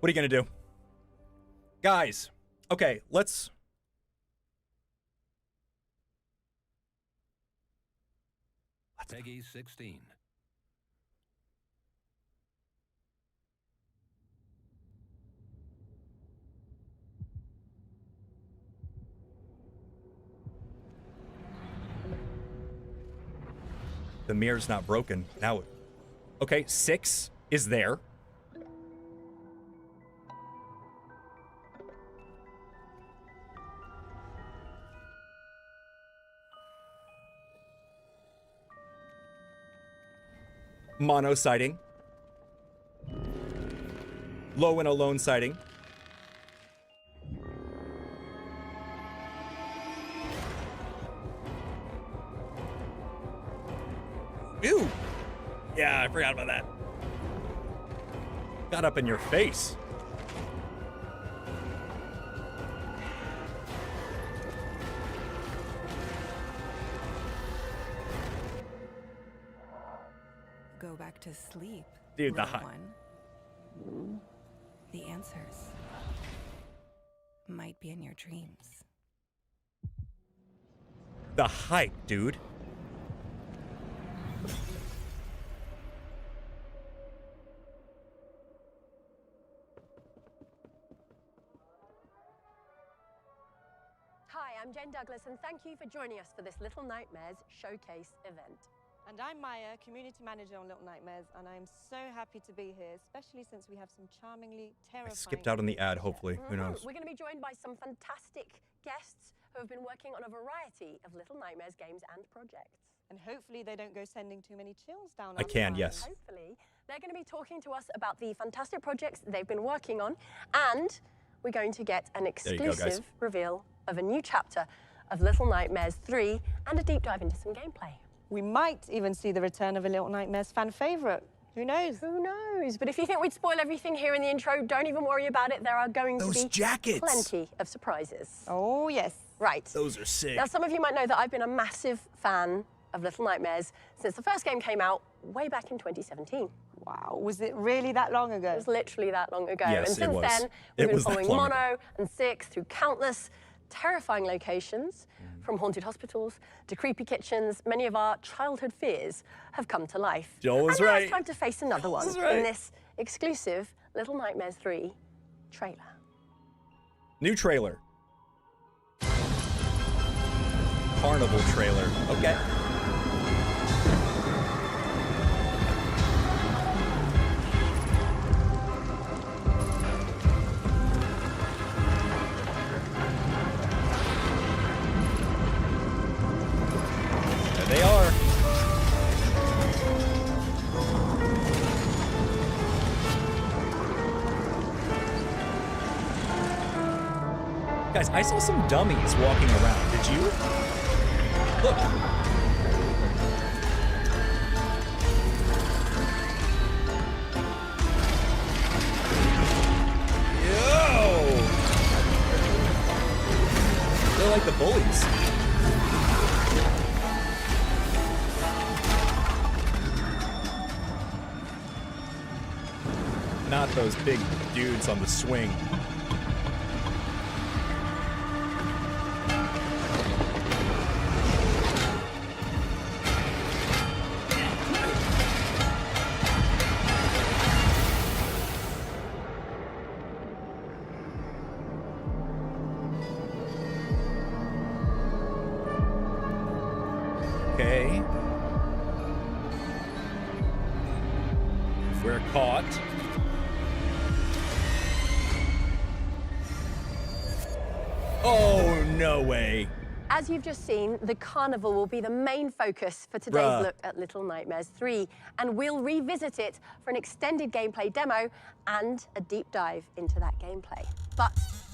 What are you gonna do? Guys, okay, let's... Peggy 16. The mirror's not broken. Now, okay, 6 is there. Mono sighting. Low and alone sighting. Ew! Yeah, I forgot about that. Got up in your face. Go back to sleep. Dude, the little high. one. The answers might be in your dreams. The hype, dude. Hi, I'm Jen Douglas, and thank you for joining us for this Little Nightmares Showcase event. And I'm Maya, Community Manager on Little Nightmares, and I'm so happy to be here, especially since we have some charmingly terrifying... I skipped out on the ad, hopefully. Who knows? We're going to be joined by some fantastic guests who have been working on a variety of Little Nightmares games and projects. And hopefully they don't go sending too many chills down I our can, spine. yes. Hopefully, they're going to be talking to us about the fantastic projects they've been working on, and we're going to get an exclusive reveal of a new chapter of Little Nightmares 3 and a deep dive into some gameplay. We might even see the return of a Little Nightmares fan favorite. Who knows? Who knows? But if you think we'd spoil everything here in the intro, don't even worry about it. There are going to be jackets. plenty of surprises. Oh, yes. Right. Those are sick. Now, some of you might know that I've been a massive fan of Little Nightmares since the first game came out way back in 2017. Wow, was it really that long ago? It was literally that long ago. Yes, and it since was. then, It we've been was that following long ago. Mono and 6 through countless terrifying locations, from haunted hospitals to creepy kitchens. Many of our childhood fears have come to life. Joel was and now right. it's time to face another one was right. in this exclusive Little Nightmares 3 trailer. New trailer. Carnival trailer. Okay. There they are. Guys, I saw some dummies walking around. Did you? Look. Yo! They're like the bullies. Not those big dudes on the swing. Okay. If we're caught. Oh, no way. As you've just seen, the carnival will be the main focus for today's Bruh. look at Little Nightmares 3, and we'll revisit it for an extended gameplay demo and a deep dive into that gameplay. But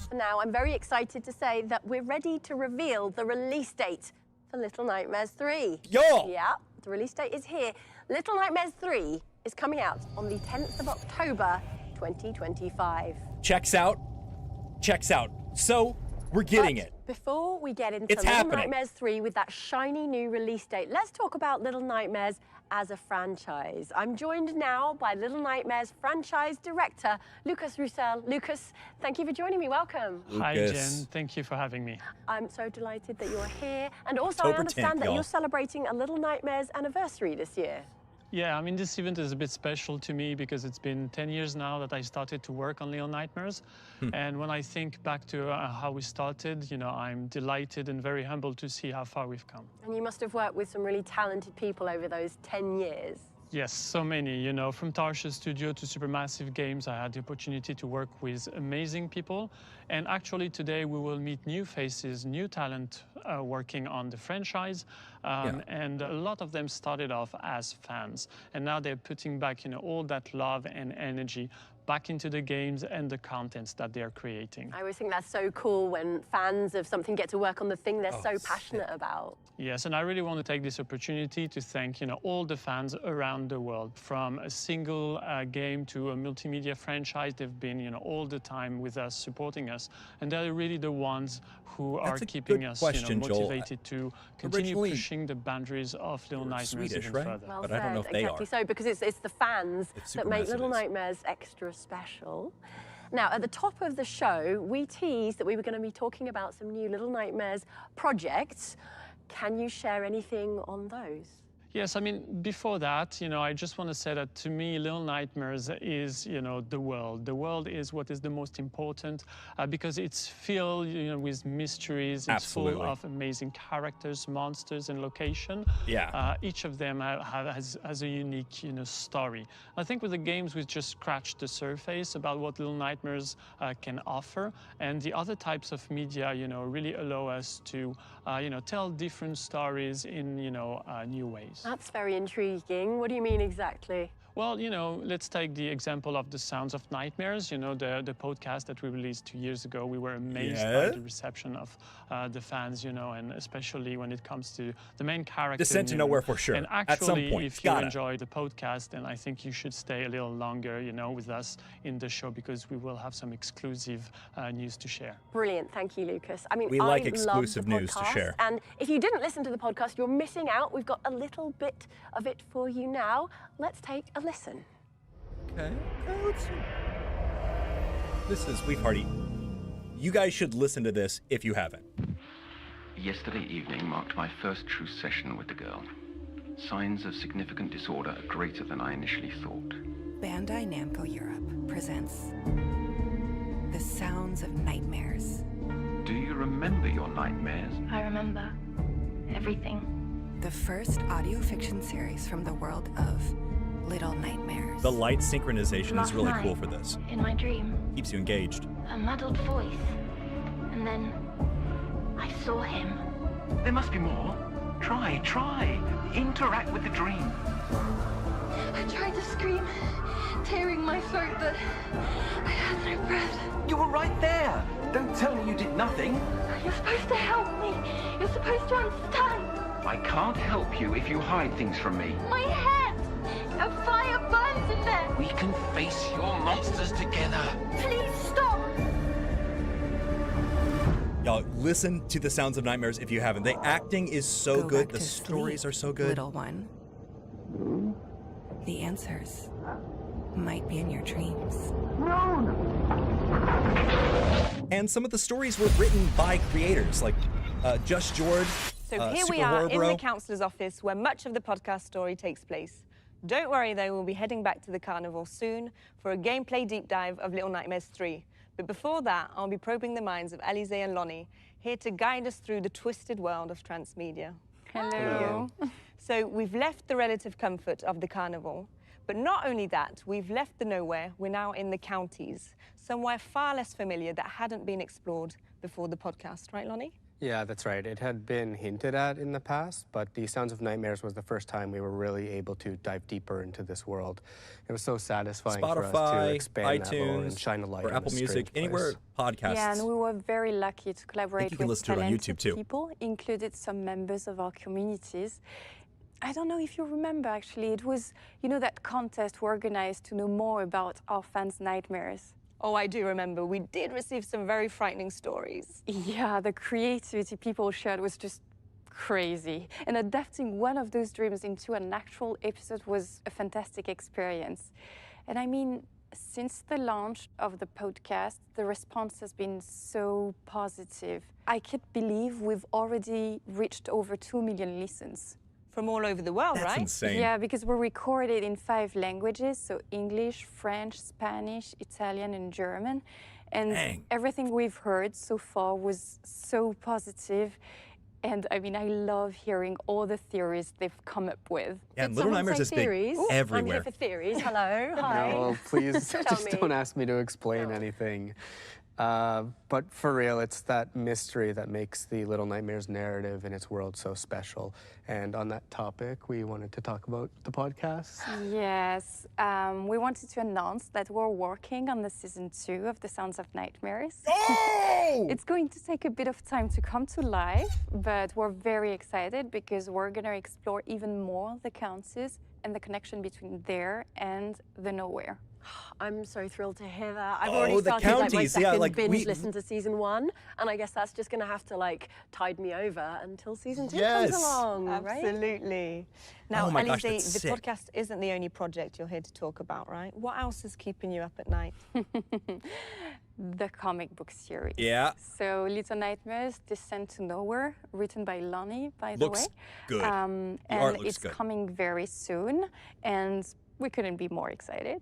for now, I'm very excited to say that we're ready to reveal the release date for Little Nightmares 3. Yo! Yeah, the release date is here. Little Nightmares 3 is coming out on the 10th of October, 2025. Checks out. Checks out. So, we're getting But it. Before we get into It's Little happening. Nightmares 3 with that shiny new release date, let's talk about Little Nightmares as a franchise. I'm joined now by Little Nightmares franchise director, Lucas Roussel. Lucas, thank you for joining me. Welcome. Hi, Lucas. Jen. Thank you for having me. I'm so delighted that you're here. And also, October I understand 10th, that y'all. you're celebrating a Little Nightmares anniversary this year. Yeah, I mean, this event is a bit special to me because it's been 10 years now that I started to work on Little Nightmares. And when I think back to how we started, you know, I'm delighted and very humbled to see how far we've come. And you must have worked with some really talented people over those 10 years. Yes, so many, you know, from Tarsha Studio to Supermassive Games, I had the opportunity to work with amazing people. And actually today we will meet new faces, new talent working on the franchise. And a lot of them started off as fans. And now they're putting back, you know, all that love and energy back into the games and the contents that they're creating. I always think that's so cool when fans of something get to work on the thing they're so passionate about. Yes, and I really want to take this opportunity to thank, you know, all the fans around the world, from a single game to a multimedia franchise. They've been, you know, all the time with us, supporting us, and they're really the ones who are keeping us, question, you know, motivated to continue pushing the boundaries of Little Nightmares Swedish, even right? further. Well But said, I don't know if they exactly are. so, because it's the fans that make Supermassive Little is. Nightmares extra special. Now, at the top of the show, we teased that we were going to be talking about some new Little Nightmares projects. Can you share anything on those? Yes, I mean, before that, you know, I just want to say that to me, Little Nightmares is, you know, the world. The world is what is the most important because it's filled, you know, with mysteries. It's full of amazing characters, monsters, and location. Yeah. Each of them has a unique, you know, story. I think with the games, we've just scratched the surface about what Little Nightmares can offer, and the other types of media, you know, really allow us to, you know, tell different stories in, you know, new ways. That's very intriguing. What do you mean exactly? Well, you know, let's take the example of The Sounds of Nightmares, you know, the podcast that we released 2 years ago. We were amazed by the reception of the fans, you know, and especially when it comes to the main character. Descent to Nowhere for sure. And At some actually, point, if you enjoy the podcast, then I think you should stay a little longer, you know, with us in the show, because we will have some exclusive news to share. Brilliant, thank you, Lucas. I mean, We like I exclusive love the news to podcast, share. And if you didn't listen to the podcast, you're missing out. We've got a little bit of it for you now. Let's take a listen. Okay, let's see. This is We've Hardy. You guys should listen to this if you haven't. Yesterday evening marked my first true session with the girl. Signs of significant disorder are greater than I initially thought. Bandai Namco Europe presents The Sounds of Nightmares. Do you remember your nightmares? I remember everything. The first audio fiction series from the world of Little Nightmares. The light synchronization Last is really night, cool for this. In my dream, Keeps you engaged. a muddled voice. And then I saw him. There must be more. Try. Interact with the dream. I tried to scream, tearing my throat, but I had no breath. You were right there. Don't tell me you did nothing. You're supposed to help me. You're supposed to understand. I can't help you if you hide things from me. My head! A fire burns in there! We can face your monsters together. Please stop! Y'all, listen to The Sounds of Nightmares if you haven't. The acting is so Go good. back The to stories sleep, are so good. Little one. The answers might be in your dreams. And some of the stories were written by creators like Just Jord. So here Super we are Horror in Bro. the councillor's office where much of the podcast story takes place. Don't worry though, we'll be heading back to the carnival soon for a gameplay deep dive of Little Nightmares 3. But before that, I'll be probing the minds of Alize and Lonnie, here to guide us through the twisted world of transmedia. Hello. So we've left the relative comfort of the carnival, but not only that, we've left the nowhere, we're now in the counties, somewhere far less familiar that hadn't been explored before the podcast, right, Lonnie? Yeah, that's right. It had been hinted at in the past, but The Sounds of Nightmares was the first time we were really able to dive deeper into this world. It was so satisfying for us to Spotify, expand that lore and iTunes, shine a light or on Apple this Music, strange anywhere place. podcasts. Yeah, and we were very lucky to collaborate you can with listen to it on talented YouTube, too. people, included some members of our communities. I don't know if you remember, actually, it was, you know, that contest we organized to know more about our fans' nightmares. Oh, I do remember. We did receive some very frightening stories. Yeah, the creativity people shared was just crazy. And adapting one of those dreams into an actual episode was a fantastic experience. And I mean, since the launch of the podcast, the response has been so positive. I can't believe we've already reached over 2 million listens. From all over the world, That's right? insane. Yeah, because we're recorded in 5 languages, so English, French, Spanish, Italian, and German. And everything we've heard so far was so positive. And I mean, I love hearing all the theories they've come up with. Yeah, Little Nightmares is big everywhere. I'm here for theories. Hello, hi. No, please just me. don't ask me to explain anything. But for real, it's that mystery that makes the Little Nightmares narrative and its world so special. And on that topic, we wanted to talk about the podcast. Yes, we wanted to announce that we're working on the season 2 of The Sounds of Nightmares. Oh! It's going to take a bit of time to come to life, but we're very excited because we're going to explore even more the counties and the connection between there and the nowhere. I'm so thrilled to hear that. I've already the started my counties, second yeah, like, binge listen to season 1, and I guess that's just gonna have to tide me over until season 2 comes along, right? Absolutely. Now, Oh my gosh, Alizé, that's the sick. podcast isn't the only project you're here to talk about, right? What else is keeping you up at night? The comic book series. Yeah. So Little Nightmares, Descent to Nowhere, written by Lonnie, by Looks the way. good. And art looks it's good. coming very soon, and we couldn't be more excited.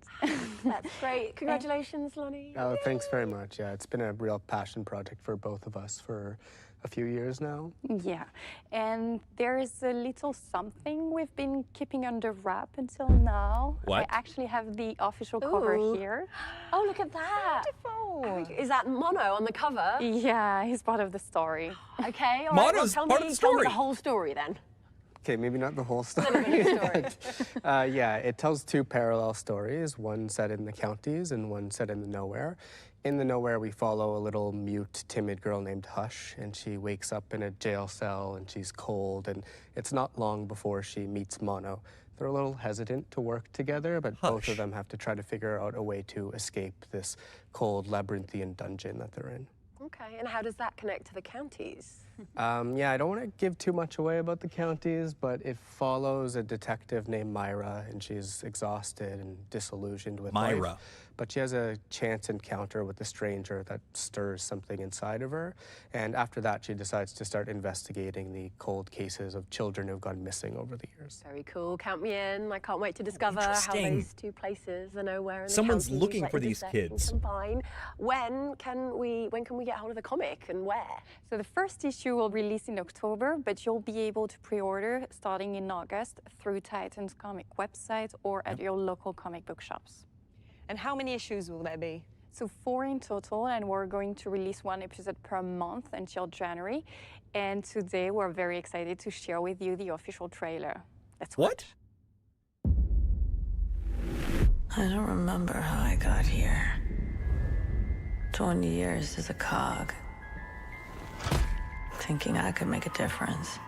That's great. Congratulations, Lonnie. Oh, thanks very much. Yeah, it's been a real passion project for both of us for a few years now. Yeah, and there is a little something we've been keeping under wrap until now. What? I actually have the official cover Ooh. here. Oh, look at that. Beautiful. Is that Mono on the cover? Yeah, he's part of the story. Okay, all right. Mono's Well, part of the tell me story. the whole story then. Okay, maybe not the whole story. Story. Yeah, it tells 2 parallel stories, one set in the counties and one set in the nowhere. In the nowhere, we follow a little mute, timid girl named Hush, and she wakes up in a jail cell and she's cold, and it's not long before she meets Mono. They're a little hesitant to work together, but both of them have to try to figure out a way to escape this cold, labyrinthian dungeon that they're in. Okay, and how does that connect to the counties? Yeah, I don't want to give too much away about the counties, but it follows a detective named Myra, and she's exhausted and disillusioned with life. Myra. But she has a chance encounter with a stranger that stirs something inside of her. And after that, she decides to start investigating the cold cases of children who've gone missing over the years. Very cool. Count me in. I can't wait to discover how Interesting. those 2 places, the nowhere and the Someone's counties, looking for these intersect and kids. Combine. When can we get hold of the comic and where? So the first issue will release in October, but you'll be able to pre-order starting in August through Titan's comic website or at your local comic book shops. And how many issues will there be? So 4 in total, and we're going to release 1 episode per month until January. And today we're very excited to share with you the official trailer. Let's What? I don't remember how I got here. 20 years as a cog, thinking I could make a difference.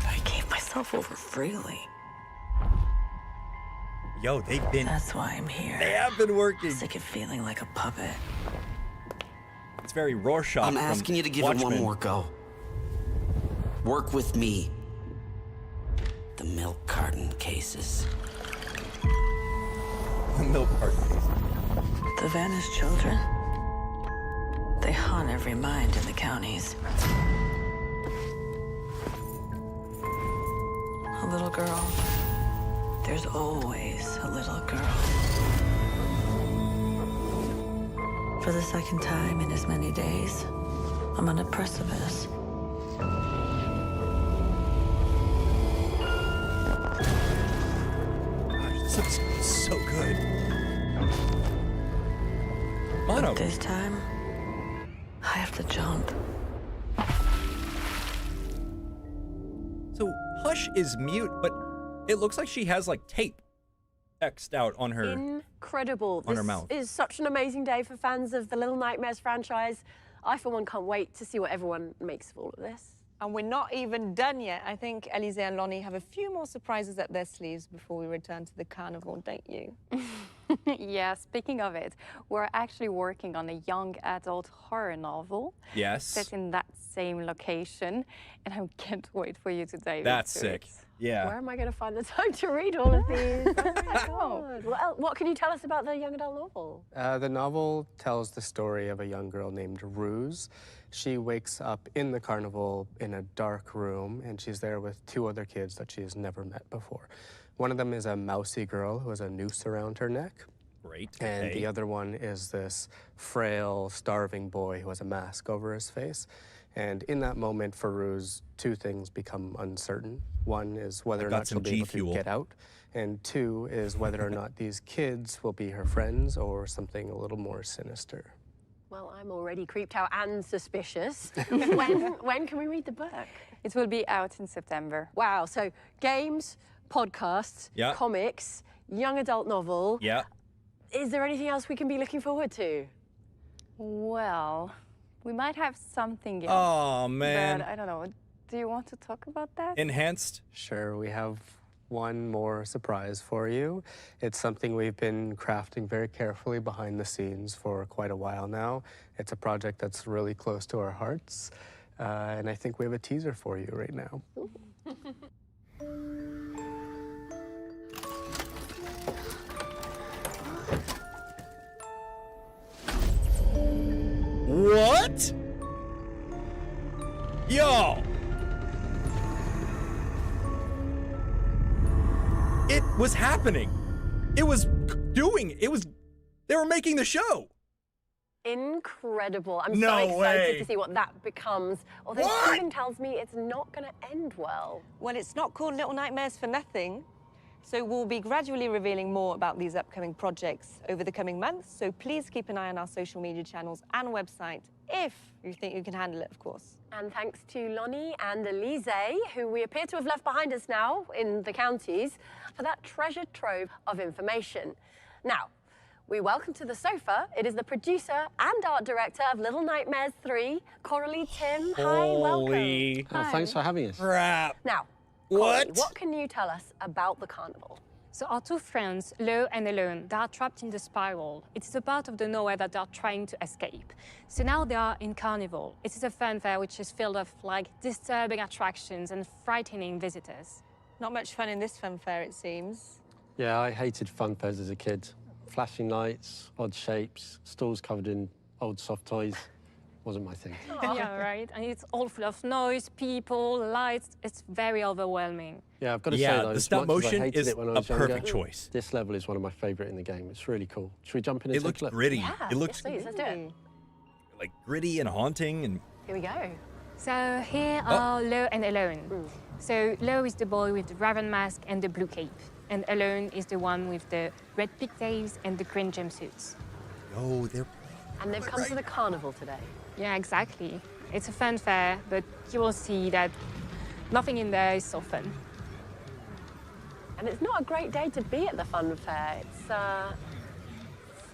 I gave myself over freely. Yo, they've been. That's why I'm here. They have been working. Sick of feeling like a puppet. It's very Rorschach. I'm from asking you to give it Watchmen. one more go. Work with me. The milk carton cases. The milk carton. The vanished children, they haunt every mind in the counties. A little girl. There's always a little girl. For the second time in as many days, I'm on a precipice. Gosh, this looks so good. Mono. But this time, I have to jump. So Hush is mute, but it looks like she has like tape X'd out on her. Incredible. On her mouth. This is such an amazing day for fans of the Little Nightmares franchise. I, for one, can't wait to see what everyone makes of all of this. And we're not even done yet. I think Elise and Lonnie have a few more surprises up their sleeves before we return to the carnival, don't you? Yeah, speaking of it, we're actually working on a young adult horror novel. Yes. Set in that same location, and I can't wait for you to dive That's into sick. it. Yeah. Where am I going to find the time to read all of these? Oh my God. What can you tell us about the young adult novel? The novel tells the story of a young girl named Ruse. She wakes up in the carnival in a dark room, and she's there with two other kids that she has never met before. One of them is a mousy girl who has a noose around her neck. Great. And the other one is this frail, starving boy who has a mask over his face. And in that moment, for Ruse, two things become uncertain. One is whether or not she'll be able to get out, and two is whether or not these kids will be her friends or something a little more sinister. Well, I'm already creeped out and suspicious. When can we read the book? It will be out in September. Wow, so games, podcasts, comics, young adult novel. Yeah. Is there anything else we can be looking forward to? Well, we might have something else. Oh, man. But I don't know. Do you want to talk about that? Enhanced? Sure, we have one more surprise for you. It's something we've been crafting very carefully behind the scenes for quite a while now. It's a project that's really close to our hearts, and I think we have a teaser for you right now. What? Yo! It was happening. It was they were making the show. Incredible. I'm No so excited way. to see what that becomes. Although something tells me it's not going to end well. Well, it's not called Little Nightmares for nothing. So we'll be gradually revealing more about these upcoming projects over the coming months. So please keep an eye on our social media channels and website if you think you can handle it, of course. And thanks to Lonnie and Elise, who we appear to have left behind us now in the counties, for that treasured trove of information. Now, we welcome to the sofa. It is the producer and art director of Little Nightmares 3, Coralie Tim. Hi, welcome. Oh, thanks for having us. Crap. Now, Coralie, what can you tell us about the carnival? So our two friends, Lo and Alone, they are trapped in the spiral. It is a part of the nowhere that they are trying to escape. So now they are in Carnival. It is a fun fair which is filled of like disturbing attractions and frightening visitors. Not much fun in this fun fair, it seems. Yeah, I hated fun fairs as a kid. Flashing lights, odd shapes, stalls covered in old soft toys. Wasn't my thing. Yeah, right. And it's all full of noise, people, lights. It's very overwhelming. Yeah, I've got to say though, the as stop much as I motion hated is it when I a was younger, perfect choice. This level is one of my favorite in the game. It's really cool. Should we jump in and It take looks a look? gritty. Yeah, It looks yes, please, let's do it. like gritty and haunting and Here we go. So here are Lo and Alone. So Lo is the boy with the raven mask and the blue cape. And Alone is the one with the red pigtails and the green jumpsuits. oh, they're And they've come to the carnival today. Yeah, exactly. It's a fun fair, but you will see that nothing in there is so fun. And it's not a great day to be at the fun fair. It's,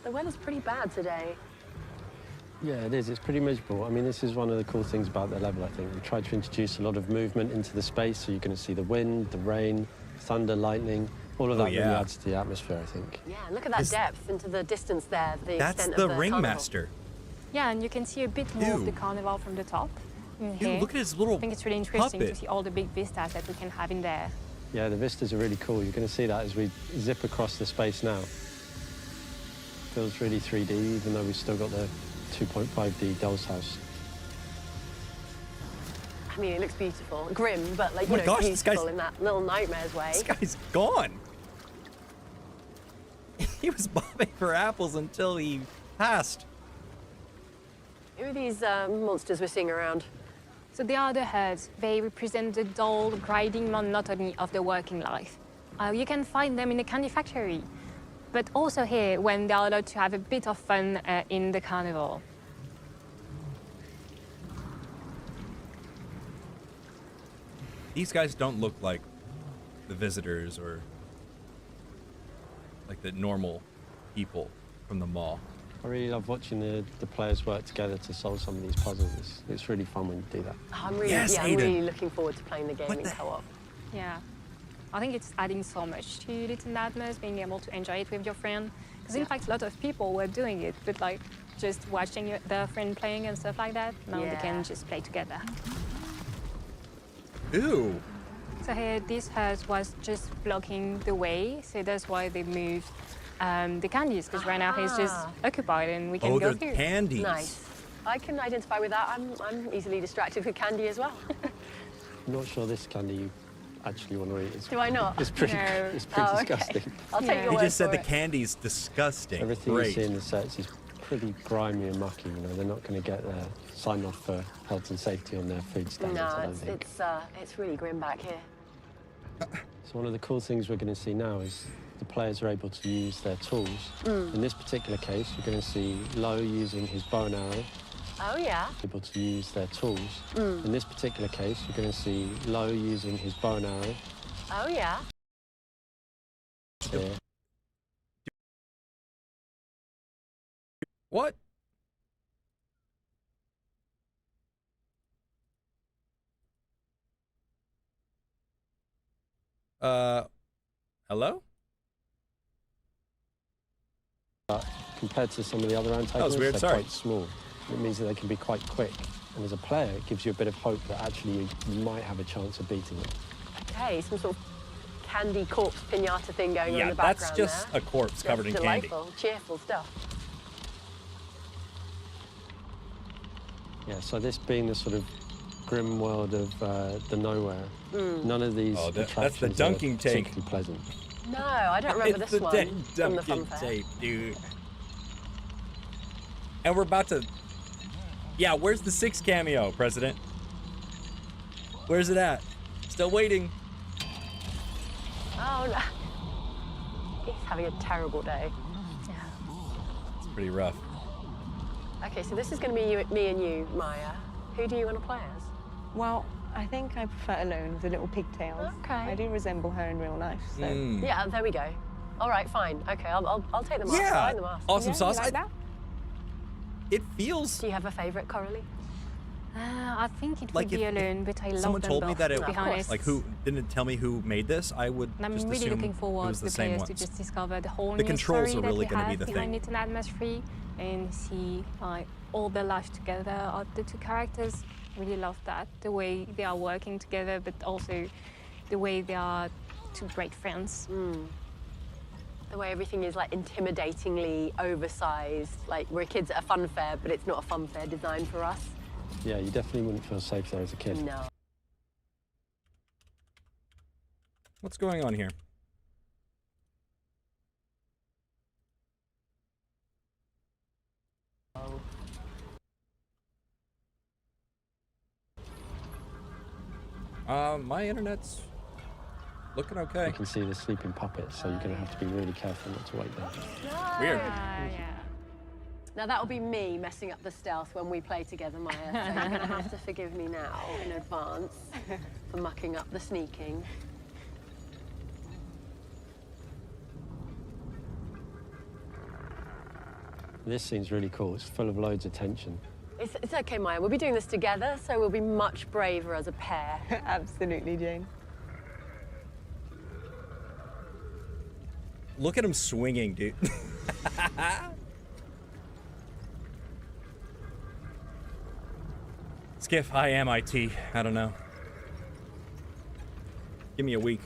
the weather's pretty bad today. Yeah, it is. It's pretty miserable. I mean, this is one of the cool things about the level, I think. We tried to introduce a lot of movement into the space, so you're going to see the wind, the rain, thunder, lightning. All of that really adds to the atmosphere, I think. Yeah, and look at that depth into the distance there. That's extent the of the ringmaster. Yeah, and you can see a bit more of the carnival from the top. Dude, look at his little I think it's really interesting to puppet. see all the big vistas that we can have in there. Yeah, the vistas are really cool. You're going to see that as we zip across the space now. Feels really 3D, even though we've still got the 2.5D doll's house. I mean, it looks beautiful. Grim, but like, Oh my you know, gosh, this beautiful guy's- in that Little Nightmares way. This guy's gone. He was bobbing for apples until he passed. Who are these monsters we're seeing around? So they are the herds. They represent the dull, grinding monotony of the working life. You can find them in the candy factory, but also here when they are allowed to have a bit of fun in the carnival. These guys don't look like the visitors or like the normal people from the mall. I really love watching the players work together to solve some of these puzzles. It's really fun when you do that. I'm really looking forward to playing the game in co-op. Yeah. I think it's adding so much to Little Nightmares, being able to enjoy it with your friend. Because in fact, a lot of people were doing it, but like just watching their friend playing and stuff like that. Now they can just play together. Ooh. So here, this house was just blocking the way, so that's why they moved the candies, because right now he's just occupied and we can go through. Candies. Nice. I can identify with that. I'm easily distracted with candy as well. I'm not sure this candy you actually want to eat. Do I not? It's pretty, it's pretty disgusting. I'll take your word He just said for the it. candy's disgusting. Everything Great. you see in the sets is pretty grimy and mucky. You know, they're not going to get their sign off for health and safety on their food standards. I don't think. It's really grim back here. So one of the cool things we're going to see now is the players are able to use their tools. In this particular case, you're going to see Lo using his bow and arrow. Oh, yeah. Able to use their tools. In this particular case, you're going to see Lo using his bow and arrow. Oh, yeah. Here. What? Hello? Compared to some of the other antagonists, That was weird, they're sorry. quite small. It means that they can be quite quick. And as a player, it gives you a bit of hope that actually you might have a chance of beating them. Okay, some sort of candy corpse pinata thing going on in Yeah, the background that's just there. a corpse covered in candy. Delightful, cheerful stuff. Yeah, so this being the sort of grim world of the nowhere, none of these attractions that's the dunking are tank. particularly pleasant. No, I don't remember It's this the one from the dunking fun fair. tape, dude. And we're about to... Yeah, where's the 6 cameo, President? Where's it at? Still waiting. Oh, no. He's having a terrible day. It's pretty rough. Okay, so this is going to be me and you, Maya. Who do you want to play as? Well, I think I prefer Alone with the little pigtails. Okay. I do resemble her in real life, so... Yeah, there we go. All right, fine. Okay, I'll take the mask. Yeah, Fine, the mask. awesome Yeah, sauce. you like that? It feels Do you have a favourite, Coralie? I think it like would be Alone, but I love someone them told both, me that it to be honest. like who didn't tell me who made this. I would And I'm just really assume looking it forward was to the the same players ones. to just discover the whole The new controls story are really that we gonna be have the behind thing. Little Nightmares 3 and see like all their life together of the two characters. Really love that, the way they are working together, but also the way they are two great friends. The way everything is like intimidatingly oversized. Like we're kids at a fun fair, but it's not a fun fair designed for us. Yeah, you definitely wouldn't feel safe there as a kid. No. What's going on here? My internet's looking okay. You can see the sleeping puppets, so you're going to have to be really careful not to wake them. Weird. Yeah. Now that'll be me messing up the stealth when we play together, Maya. So you're going to have to forgive me now in advance for mucking up the sneaking. This scene's really cool. It's full of loads of tension. It's okay, Maya. We'll be doing this together, so we'll be much braver as a pair. Absolutely, Jane. Look at him swinging, dude. Skiff, I am IT. I don't know. Give me a week.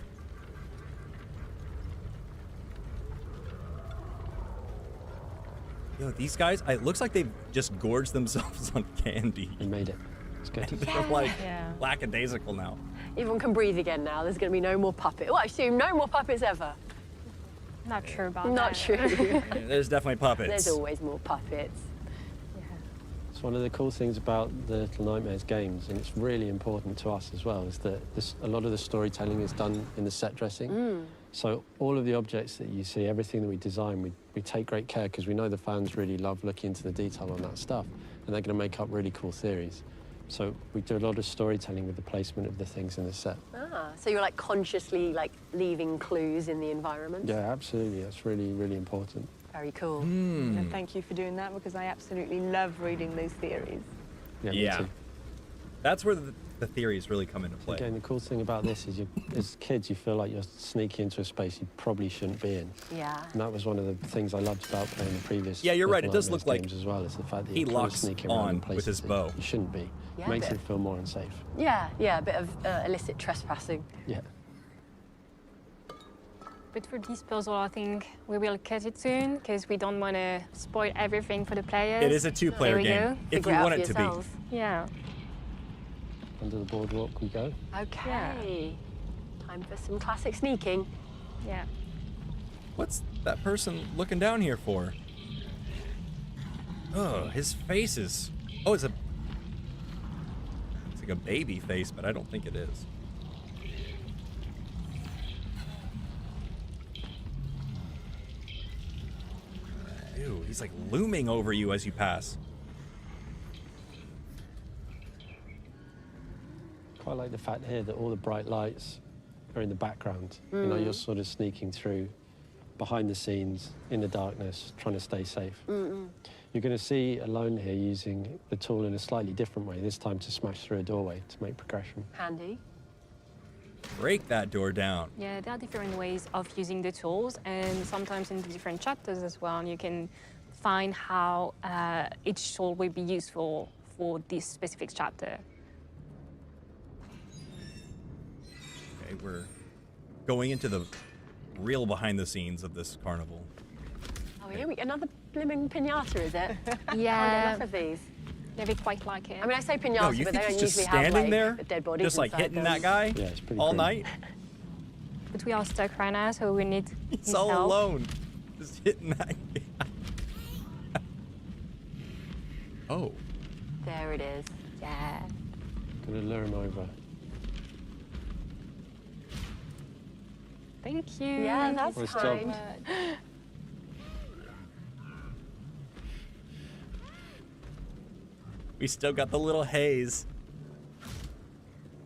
Yo, these guys, it looks like they've just gorged themselves on candy. You made it. It's good. They're like lackadaisical now. Everyone can breathe again now. There's going to be no more puppets. Well, I assume no more puppets ever. Not sure about Not that. true. There's definitely puppets. There's always more puppets. It's one of the cool things about the Little Nightmares games, and it's really important to us as well, is that a lot of the storytelling is done in the set dressing. So all of the objects that you see, everything that we design, we take great care because we know the fans really love looking into the detail on that stuff, and they're going to make up really cool theories. So we do a lot of storytelling with the placement of the things in the set. Ah, so you're like consciously like leaving clues in the environment? Yeah, absolutely. That's really, really important. Very cool. And thank you for doing that, because I absolutely love reading those theories. Yeah, me too. That's where the theories really come into play. Again, the cool thing about this is as kids, you feel like you're sneaking into a space you probably shouldn't be in. Yeah. And that was one of the things I loved about playing the previous. Yeah, you're right. It does Little look like games as well, is the fact that he you're kind of locks sneaking around in on places with his that bow. You shouldn't be. Yeah, Makes a it bit. feel more unsafe. Yeah, a bit of illicit trespassing. Yeah. But for this puzzle, I think we will cut it soon because we don't want to spoil everything for the players. It is a two-player game, if you want it to be. Yeah. Under the boardwalk we go. Okay. Time for some classic sneaking. Yeah. What's that person looking down here for? Oh, his face is... Oh, it's like a baby face, but I don't think it is. Ew, he's like looming over you as you pass. Quite like the fact here that all the bright lights are in the background. You know, you're sort of sneaking through behind the scenes in the darkness, trying to stay safe. You're going to see Alone here using the tool in a slightly different way, this time to smash through a doorway to make progression. Handy. Break that door down. Yeah, there are different ways of using the tools, and sometimes in the different chapters as well, you can find how each tool will be useful for this specific chapter. Okay, we're going into the real behind the scenes of this carnival. Oh, here we another blimmin' pinata, is it? Yeah. Enough of these. Yeah, we quite like it. I mean, I say pinata, No, you but think they he's don't just usually have standing like there, a dead body. just like hitting that guy Yeah, it's pretty all cool. night? But we are stuck right now, so we need He's his all help. alone, just hitting that guy. Oh. There it is. Yeah. Gonna lure him over. Thank you. Yeah, that's Nice fine. job. We still got the little haze.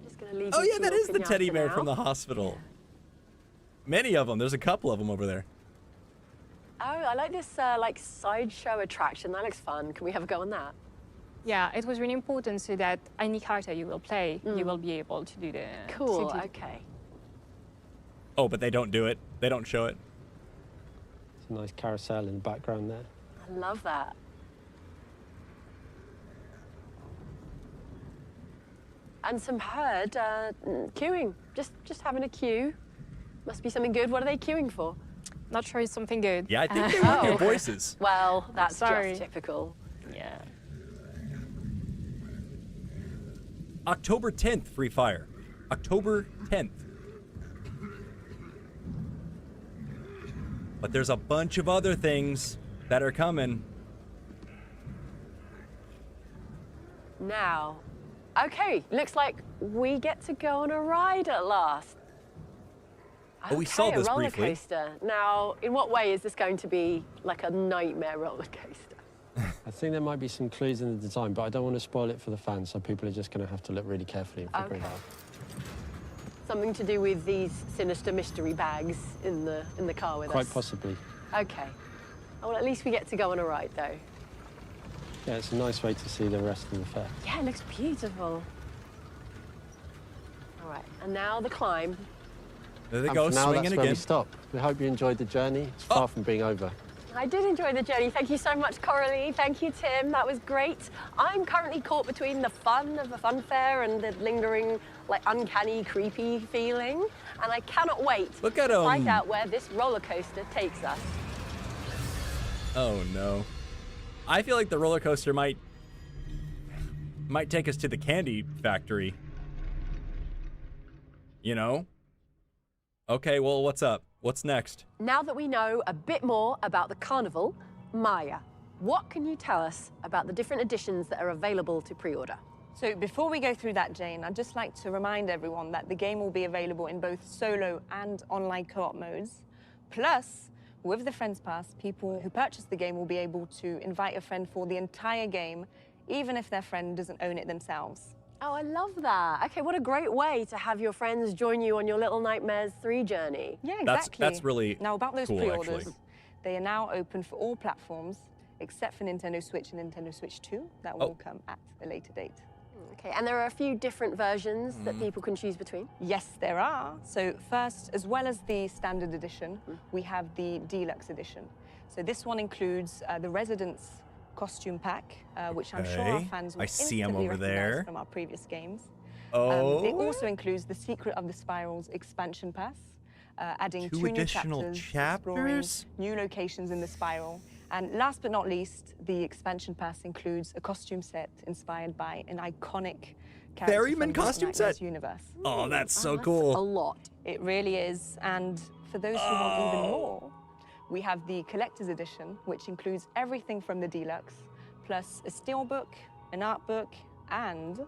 Just gonna leave Oh you yeah, to that your is the teddy pinata bear now. from the hospital. Many of them. There's a couple of them over there. Oh, I like this like sideshow attraction. That looks fun. Can we have a go on that? Yeah, it was really important so that any character you will play, you will be able to do the... Cool. to do- Okay. Oh, but they don't do it. They don't show it. It's a nice carousel in the background there. I love that. And some herd queuing. Just having a queue. Must be something good. What are they queuing for? Not sure it's something good. Yeah, I think they want your voices. Well, that's Sorry. just typical. Yeah. October 10th, Free Fire. October 10th. But there's a bunch of other things that are coming. Now, okay, looks like we get to go on a ride at last. Oh, we saw this a roller briefly. coaster. Now, in what way is this going to be like a nightmare roller coaster? I think there might be some clues in the design, but I don't want to spoil it for the fans, so people are just going to have to look really carefully and figure it out. Something to do with these sinister mystery bags in the car with us. Quite possibly. Okay. Oh, well, at least we get to go on a ride, though. Yeah, it's a nice way to see the rest of the fair. Yeah, it looks beautiful. All right, and now the climb. There they And go, for now, swinging that's where again. we stop. We hope you enjoyed the journey. It's far from being over. I did enjoy the journey. Thank you so much, Coralie. Thank you, Tim. That was great. I'm currently caught between the fun of a fun fair and the lingering, like, uncanny, creepy feeling. And I cannot wait Look at to find 'em. out where this roller coaster takes us. Oh no. I feel like the roller coaster might take us to the candy factory. You know? Okay, well, what's up? What's next? Now that we know a bit more about the carnival, Maya, what can you tell us about the different editions that are available to pre-order? So before we go through that, Jane, I'd just like to remind everyone that the game will be available in both solo and online co-op modes. Plus, with the Friends Pass, people who purchase the game will be able to invite a friend for the entire game, even if their friend doesn't own it themselves. Oh, I love that. Okay, what a great way to have your friends join you on your Little Nightmares 3 journey. Yeah, That's- exactly. that's really Now, about those cool, pre-orders, actually. They are now open for all platforms, except for Nintendo Switch and Nintendo Switch 2. That will come at a later date. Okay, and there are a few different versions that people can choose between? Yes, there are. So first, as well as the standard edition, we have the deluxe edition. So this one includes the Residence costume pack, which I'm sure our fans will instantly recognize from our previous games. It also includes the Secret of the Spirals expansion pass, adding two new chapters, exploring new locations in the spiral. And last but not least, the expansion pass includes a costume set inspired by an iconic character Ferryman costume set universe. Oh, that's so cool. A lot. It really is. And for those who want even more, we have the collector's edition, which includes everything from the deluxe, plus a steelbook, an art book, and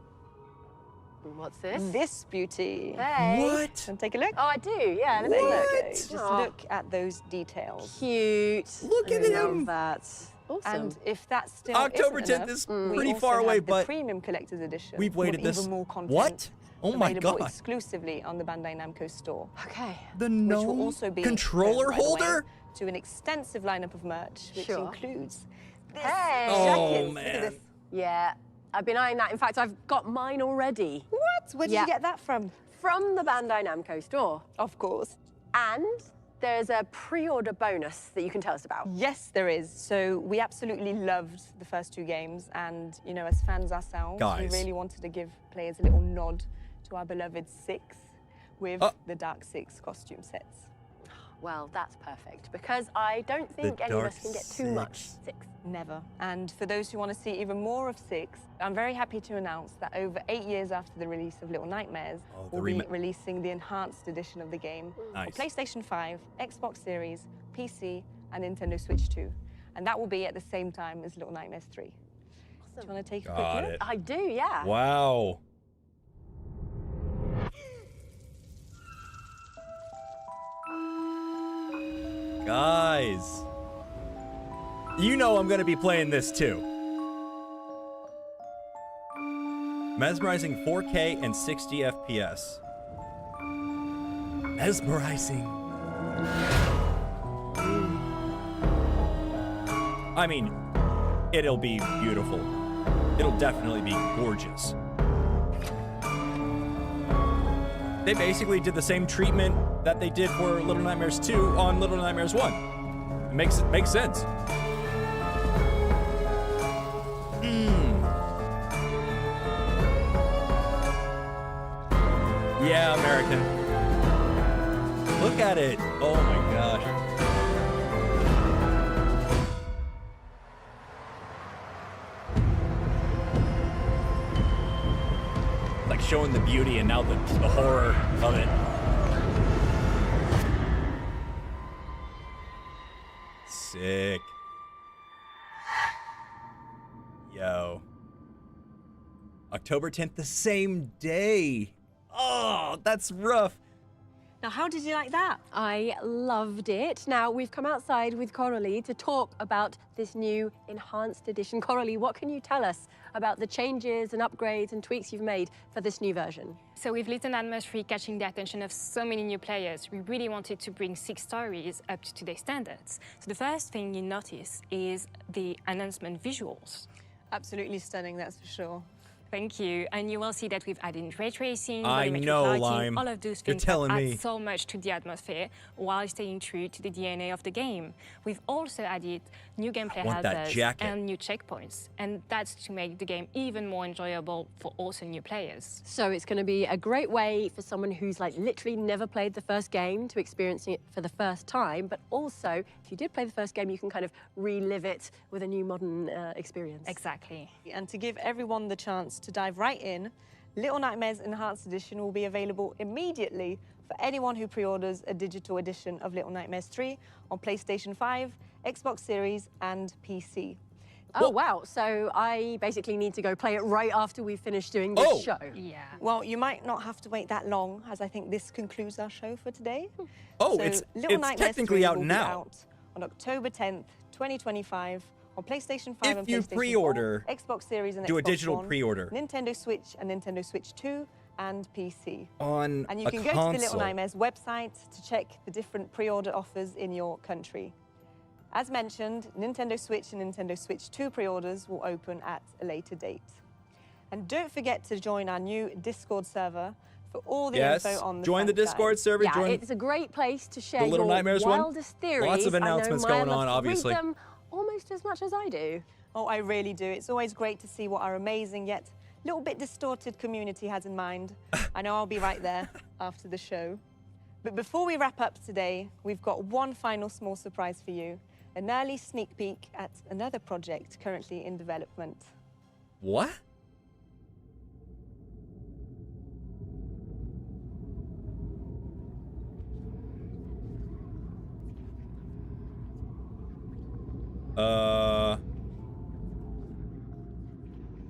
what's this? This beauty. Hey. What? And take a look. Oh, I do. Yeah. Let me look. Just look at those details. Cute. Look at him. That. Awesome. And if that's still October isn't 10th enough, is we pretty also far away, have the but premium collector's edition. we've waited with this. Even more content. What? Oh my available God. exclusively on the Bandai Namco store. Okay. The which will gnome also be controller by the way, holder? to an extensive lineup of merch, which includes this Hey. jacket. Look at this. Yeah. I've been eyeing that. In fact, I've got mine already. What? Where did you get that from? From the Bandai Namco store. Of course. And there's a pre-order bonus that you can tell us about. Yes, there is. So we absolutely loved the first two games, and you know, as fans ourselves, we really wanted to give players a little nod to our beloved 6 with the Dark 6 costume sets. Well, that's perfect, because I don't think any of us can get too much 6. Never. And for those who want to see even more of 6, I'm very happy to announce that over 8 years after the release of Little Nightmares, we'll be releasing the enhanced edition of the game for PlayStation 5, Xbox Series, PC, and Nintendo Switch 2. And that will be at the same time as Little Nightmares 3. Awesome. Do you want to take a quick look? I do, yeah. Wow. Guys, you know I'm gonna be playing this too. Mesmerizing 4K and 60 FPS. Mesmerizing. I mean, it'll be beautiful. It'll definitely be gorgeous. They basically did the same treatment that they did for Little Nightmares 2 on Little Nightmares 1. It makes sense. Yeah, American. Look at it. Oh my gosh. Like showing the beauty and now the horror of it. Sick. Yo. October 10th, the same day. Oh, that's rough. Now, how did you like that? I loved it. Now, we've come outside with Coralie to talk about this new enhanced edition. Coralie, what can you tell us about the changes and upgrades and tweaks you've made for this new version? So with Little Nightmares 3 catching the attention of so many new players, we really wanted to bring 6 stories up to today's standards. So the first thing you notice is the announcement visuals. Absolutely stunning, that's for sure. Thank you. And you will see that we've added ray tracing, I volumetric know, lighting, Lime. all of those You're things telling that me. add so much to the atmosphere while staying true to the DNA of the game. We've also added new gameplay hazards and new checkpoints, and that's to make the game even more enjoyable for also new players. So it's going to be a great way for someone who's like literally never played the first game to experience it for the first time, but also if you did play the first game, you can kind of relive it with a new modern experience. Exactly. And to give everyone the chance to dive right in, Little Nightmares Enhanced Edition will be available immediately for anyone who pre-orders a digital edition of Little Nightmares 3 on PlayStation 5, Xbox Series, and PC. Oh, wow. So I basically need to go play it right after we finish doing this show. Yeah. Well, you might not have to wait that long, as I think this concludes our show for today. Oh, so it's Nightmares technically 3 out will be now. out on October 10th, 2025. On PlayStation 5 and If you PlayStation pre-order, 4, Xbox Series and do a Xbox digital One, pre-order. Nintendo Switch and Nintendo Switch 2, and PC. On And you a can go to the Little console. Nightmares website to check the different pre-order offers in your country. As mentioned, Nintendo Switch and Nintendo Switch 2 pre-orders will open at a later date. And don't forget to join our new Discord server for all the info on the join the Discord server. Yeah, join it's a great place to share the Little your Nightmares wildest theories. Lots of announcements I know going Maya on, loves to read obviously. them almost as much as I do. Oh, I really do. It's always great to see what our amazing yet little bit distorted community has in mind. I know I'll be right there after the show. But before we wrap up today, we've got one final small surprise for you. An early sneak peek at another project currently in development. What?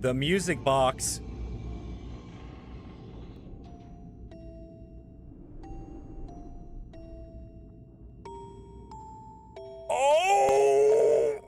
The music box. Oh!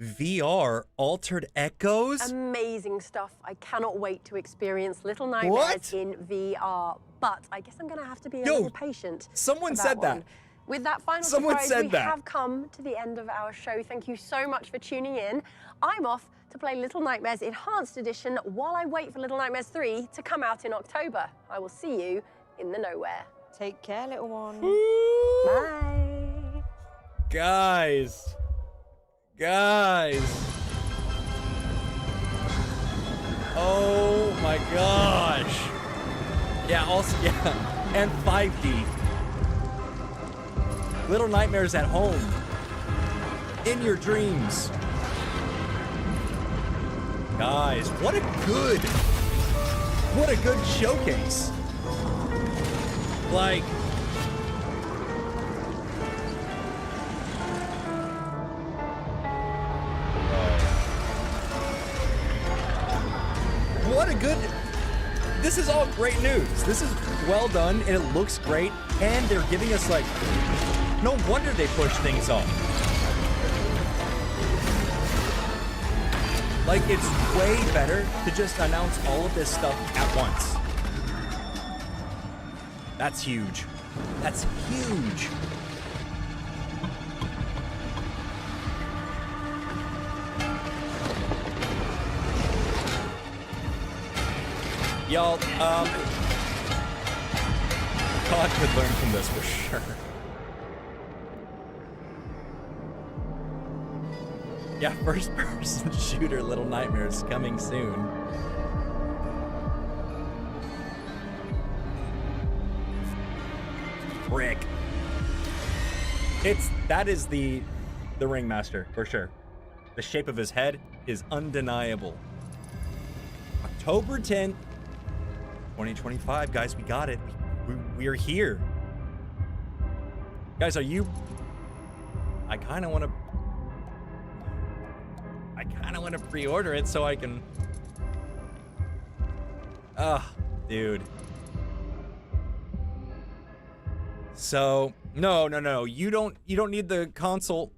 VR Altered Echoes? Amazing stuff. I cannot wait to experience Little Nightmares in VR. But I guess I'm going to have to be a little patient. Someone about said that. one. With that final Someone surprise, said we that. have come to the end of our show. Thank you so much for tuning in. I'm off to play Little Nightmares Enhanced Edition while I wait for Little Nightmares 3 to come out in October. I will see you in the nowhere. Take care, little one. Bye. Guys. Oh my gosh. Yeah, also, yeah. And 5D. Little Nightmares at home. In your dreams. Guys, what a good showcase. Like, what a good, this is all great news. This is well done and it looks great. And they're giving us like, no wonder they push things off. Like, it's way better to just announce all of this stuff at once. That's huge. That's huge. Y'all, God could learn from this for sure. Yeah, first-person shooter Little Nightmares coming soon. Frick. That is the Ringmaster, for sure. The shape of his head is undeniable. October 10th, 2025, guys, we got it. We're here. Guys, are you... I kind of want to pre-order it so I can... dude. So, no. You don't need the console.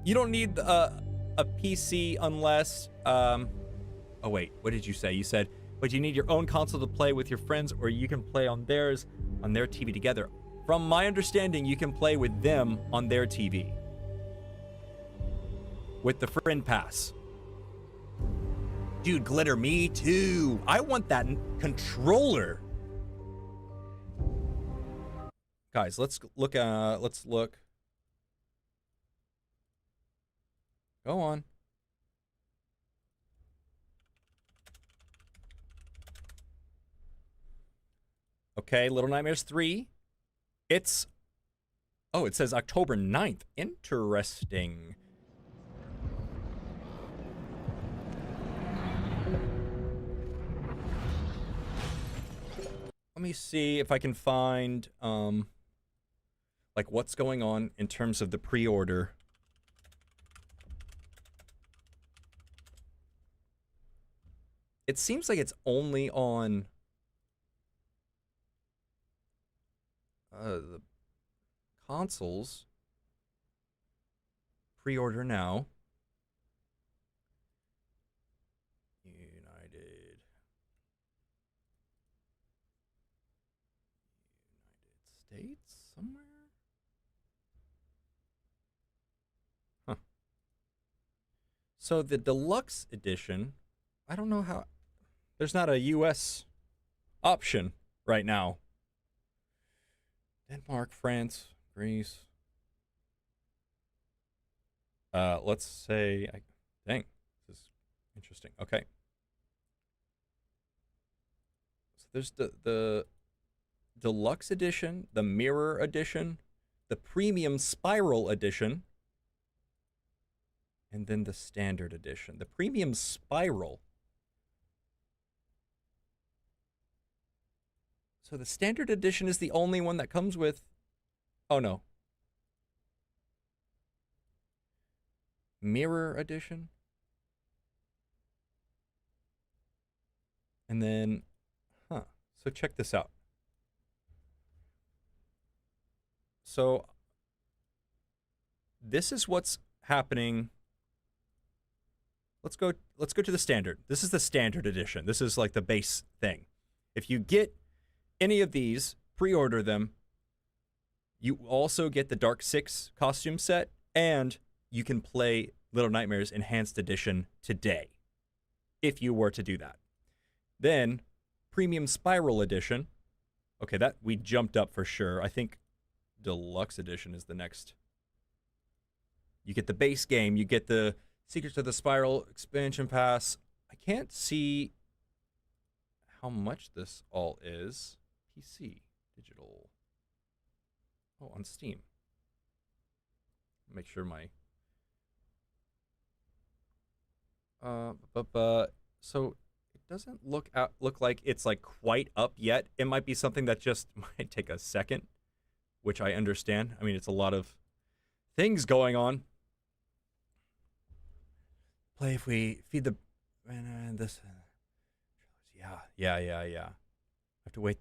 You don't need a PC unless... Oh, wait. What did you say? You said, but you need your own console to play with your friends, or you can play on theirs, on their TV together. From my understanding, you can play with them on their TV. With the friend pass. Dude, Glitter, me too. I want that controller. Guys, let's look. Go on. Okay, Little Nightmares 3. It's... Oh, it says October 9th. Interesting. Let me see if I can find, like, what's going on in terms of the pre-order. It seems like it's only on... the consoles. pre-order now. United States somewhere? Huh. So the deluxe edition, I don't know how, there's not a US option right now. Denmark, France, Greece. Let's say, dang, this is interesting. Okay. So there's the deluxe edition, the mirror edition, the premium spiral edition, and then the standard edition. The premium spiral. So the standard edition is the only one that comes with, oh no. Mirror edition. And then, so check this out. So this is what's happening. Let's go to the standard. This is the standard edition. This is like the base thing. If you get any of these, pre-order them, you also get the Dark 6 costume set, and you can play Little Nightmares Enhanced Edition today, if you were to do that. Then, Premium Spiral Edition. Okay, that we jumped up for sure. I think Deluxe Edition is the next. You get the base game. You get the Secrets of the Spiral expansion pass. I can't see how much this all is. PC, digital. Oh, on Steam. Make sure my so it doesn't look like it's like quite up yet. It might be something that just might take a second, which I understand. I mean, it's a lot of things going on. Play if we feed the this. Yeah. I have to wait.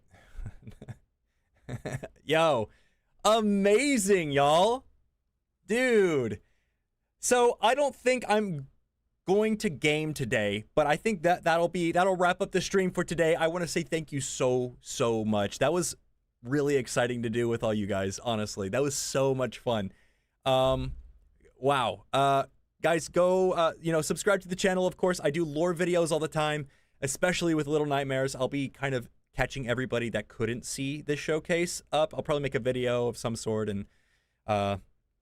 Yo, amazing, y'all. Dude. So I don't think I'm going to game today, but I think that'll wrap up the stream for today. I want to say thank you so much. That was really exciting to do with all you guys, honestly. That was so much fun. Wow. Guys, go subscribe to the channel, of course. I do lore videos all the time, especially with Little Nightmares. I'll be kind of catching everybody that couldn't see this showcase up. I'll probably make a video of some sort, and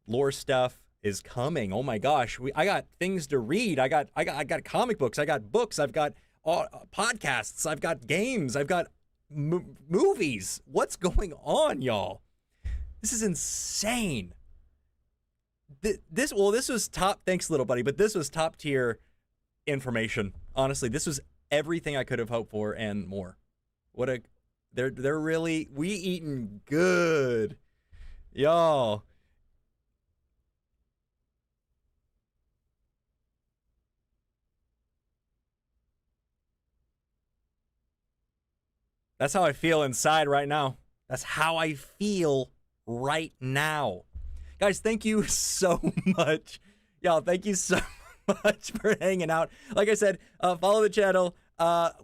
lore stuff is coming. Oh my gosh, I got things to read. I got comic books. I got books. I've got podcasts. I've got games. I've got movies. What's going on, y'all? This is insane. This was top. Thanks, little buddy, but this was top tier information. Honestly, this was everything I could have hoped for and more. They're really, we eating good, y'all. That's how I feel inside right now. That's how I feel right now. Guys, thank you so much. Y'all, thank you so much for hanging out. Like I said, follow the channel.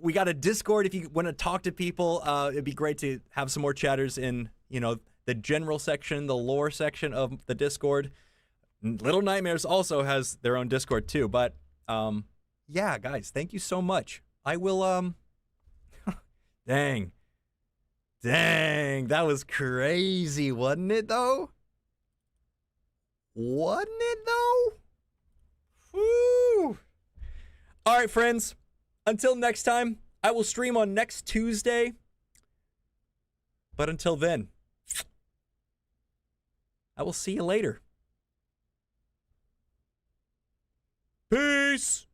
We got a Discord if you want to talk to people. It'd be great to have some more chatters in, the general section, the lore section of the Discord. Little Nightmares also has their own Discord too. But yeah, guys, thank you so much. I will Dang, that was crazy, wasn't it though? Woo! All right, friends. Until next time, I will stream on next Tuesday. But until then, I will see you later. Peace!